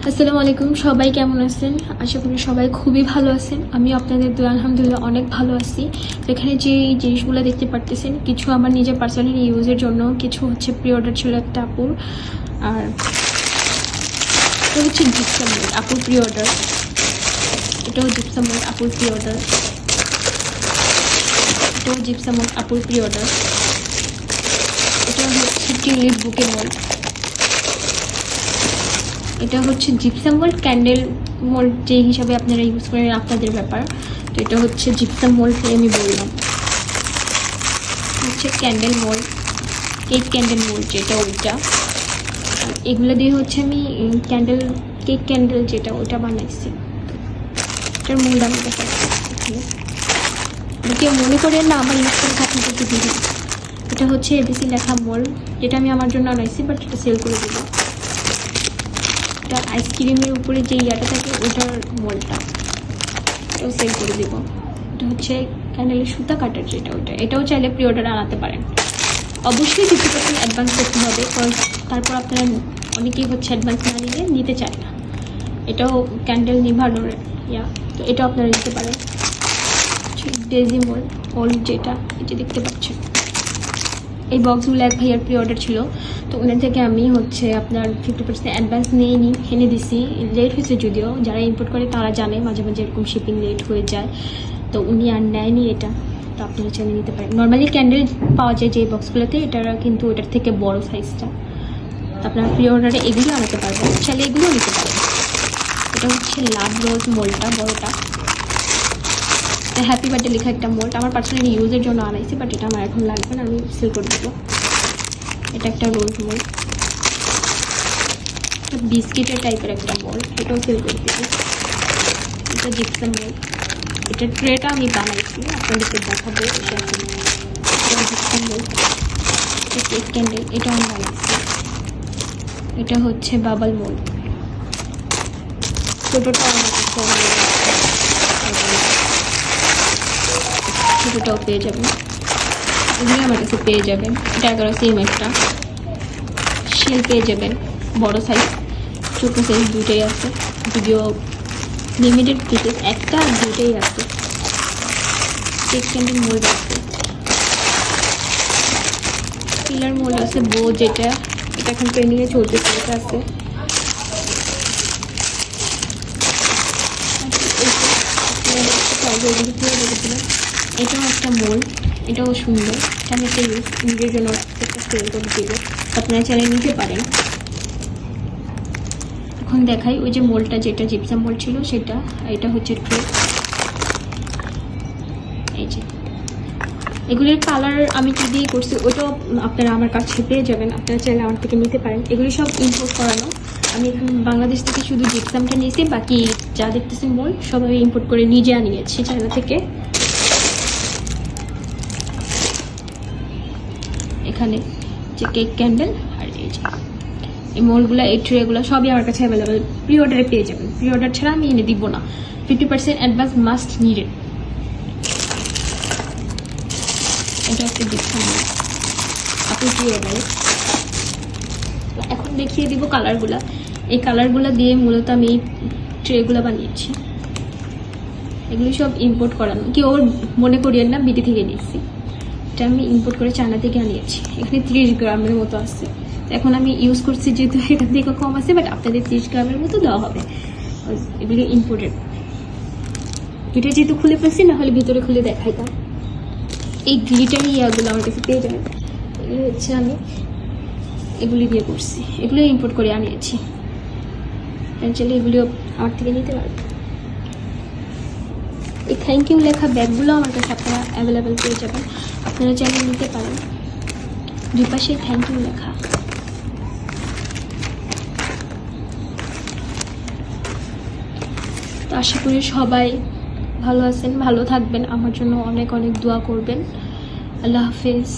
আসসালামু আলাইকুম, সবাই কেমন আছেন? আশা করি সবাই খুবই ভালো আছেন। আমি আপনাদের দোয়া আলহামদুলিল্লাহ অনেক ভালো আছি। এখানে যে জিনিসগুলো দেখতে পারতেছেন, কিছু আমার নিজের পার্সোনালি ইউজের জন্য, কিছু হচ্ছে প্রি অর্ডার ছিল একটা আপুর। আর এটা হচ্ছে জিপসাম মোল্ড, আপুর প্রি অর্ডার। এটাও জিপসাম মোল্ড, আপুর প্রি অর্ডার। এটাও জিপসাম মোল্ড, আপুর প্রি অর্ডার। এটা হচ্ছে টিউলিপ বুকে মোল্ড। এটা হচ্ছে জিপসাম মোল্ড, ক্যান্ডেল মোল্ড যে হিসাবে আপনারা ইউজ করেন আপনাদের ব্যাপার। তো এটা হচ্ছে জিপসাম মোল্ড আমি বললাম। হচ্ছে candle mould, cake candle mould যেটা ওইটা। আর এগুলো দিয়ে হচ্ছে আমি ক্যান্ডেল, কেক ক্যান্ডেল যেটা ওইটা বানাইছি। এটার মোল্ড আমি দেখাচ্ছি। কেউ মনে করেন না আমার ইউজ করে থাকি একটু দিদি। এটা হচ্ছে এবিসি লেখা মোল্ড, যেটা আমি আমার জন্য আনাইছি, বাট এটা সেল করে দেবো। এটা আইসক্রিমের উপরে যে ইয়াটা থাকে ওটার মোল্ডটা, এটাও সেল করে দেব। এটা হচ্ছে ক্যান্ডেলের সুতা কাটার যেটা ওইটা, এটাও চাইলে প্রি অর্ডার আনাতে পারেন। অবশ্যই 50% অ্যাডভান্স করতে হবে, কারণ তারপর আপনারা অনেকেই হচ্ছে অ্যাডভান্স না নিলে নিতে চায় না। এটাও ক্যান্ডেল নিভানোর ইয়া, তো এটাও আপনারা নিতে পারেন। ডেজি মোল্ড ওল্ড যেটা, এটা দেখতে পাচ্ছেন। এই বক্সগুলো এক ভাইয়ার প্রি অর্ডার ছিল, তো ওনার থেকে আমি হচ্ছে আপনার 50% অ্যাডভান্স নিয়ে নিই, এনে দিছি। লেট হয়েছে যদিও, যারা ইম্পোর্ট করে তারা জানে মাঝে মাঝে এরকম শিপিং লেট হয়ে যায়, তো উনি আর নেয়নি এটা। তো আপনারা চাইলে নিতে পারেন। নর্মালি ক্যান্ডেল পাওয়া যায় যে বক্সগুলোতে, এটারা কিন্তু ওটার থেকে বড় সাইজটা। আপনার প্রি অর্ডারে এগুলো আনাতে পারবেন, চাইলে এগুলো নিতে পারেন। এটা হচ্ছে লাভ রোজ মোল্ডটা, বড়টা। হ্যাপি বার্থডে লেখা একটা মোল্ড, আমার পার্সোনালি ইউজের জন্য আনাইছি, বাট এটা আমার এখন লাগবে না, আমি সেল করে দেবো। এটা একটা রোজ মোল্ড, বিস্কিটের টাইপের একটা মোল্ড, এটাও সেল করে দেবো। এটা জিপসাম মোল্ড, এটা ট্রেটা আমি বানাইছি, আপনাদেরকে দেখাবো। এটা জিপসাম মোল্ড। এটা কেক ক্যান্ডেল, এটা আমি বানাইছি। এটা হচ্ছে বাবল মোল্ড, ছোটোটাও ছোটোটাও পেয়ে যাবেন, এগুলো আমার কাছে পেয়ে যাবেন। এটা 11 সেম একটা শেল পেয়ে যাবেন, বড় সাইজ ছোটো সাইজ দুটোই আছে, যদিও লিমিটেড পিসেস একটা আর দুটোই আছে। কেক ক্যান্ডেল মোল্ড আছে, পিলার মোল্ড আছে, বো যেটা, এটা এখন ট্রেন্ডিংয়ে চলছে, এটা আছে। এটাও একটা মোল্ড, এটাও সুন্দর। আমি একটা ইউজ নিজের জন্য একটা সেল করে দেব, আপনারা চাইলে নিতে পারেন। এখন দেখাই ওই যে মোল্ডটা, যেটা জিপসাম মোল্ড ছিল সেটা। এটা হচ্ছে ট্রে। এই যে এগুলির কালার আমি কি দিয়ে করছি ওটাও আপনারা আমার কাছে পেয়ে যাবেন, আপনারা চাইলে আমার থেকে নিতে পারেন। এগুলি সব ইম্পোর্ট করানো, আমি এখানে বাংলাদেশ থেকে শুধু জিপসামটা নিয়েছি, বাকি যা দেখতেছি মোল্ড সব আমি ইম্পোর্ট করে নিজে আনিয়েছি চায়না থেকে। এখানে যে কেক ক্যান্ডেল আর এই যে এই মোল্ডগুলো, এই ট্রেগুলো সবই আমার কাছে অ্যাভেলেবেল, প্রি অর্ডারে পেয়ে যাবেন। প্রি অর্ডার ছাড়া আমি এনে দিব না, 50% অ্যাডভান্স মাস্ট নিডেড। এটা একটা ডিসকাউন্ট আপনি প্রি অর্ডারে। এখন দেখিয়ে দিব কালারগুলা। এই কালারগুলো দিয়ে মূলত আমি এই ট্রেগুলো বানিয়েছি। এগুলি সব ইম্পোর্ট করানো, কি ওর মনে করিয়েন না, বিটি থেকে নিয়েছি। এটা আমি ইম্পোর্ট করে চায়না থেকে আনিয়েছি। এখানে 30 গ্রামের মতো আছে, এখন আমি ইউজ করছি যেহেতু এখান থেকে কম আছে, বাট আপনাদের 30 গ্রামের মতো দেওয়া হবে। এগুলি ইম্পোর্টেড। এটা যেহেতু খুলে ফেলছি, না হলে ভিতরে খুলে দেখাইতাম। এই গ্লিটারি ইয়াগুলো আমার কাছে পেয়ে যাবেন। এগুলো হচ্ছে আমি এগুলি দিয়ে করছি, এগুলো ইম্পোর্ট করে আনিয়েছি। চাইলে এগুলিও আমার থেকে নিতে পারবেন। এই থ্যাংক ইউ লেখা ব্যাগগুলো আমার কাছে আপনারা অ্যাভেলেবেল পেয়ে যাবেন, আপনারা চাইলে নিতে পারেন। দুই পাশে থ্যাংক ইউ লেখা। তো আশা করি সবাই ভালো আছেন, ভালো থাকবেন, আমার জন্য অনেক অনেক দোয়া করবেন। আল্লাহ হাফেজ।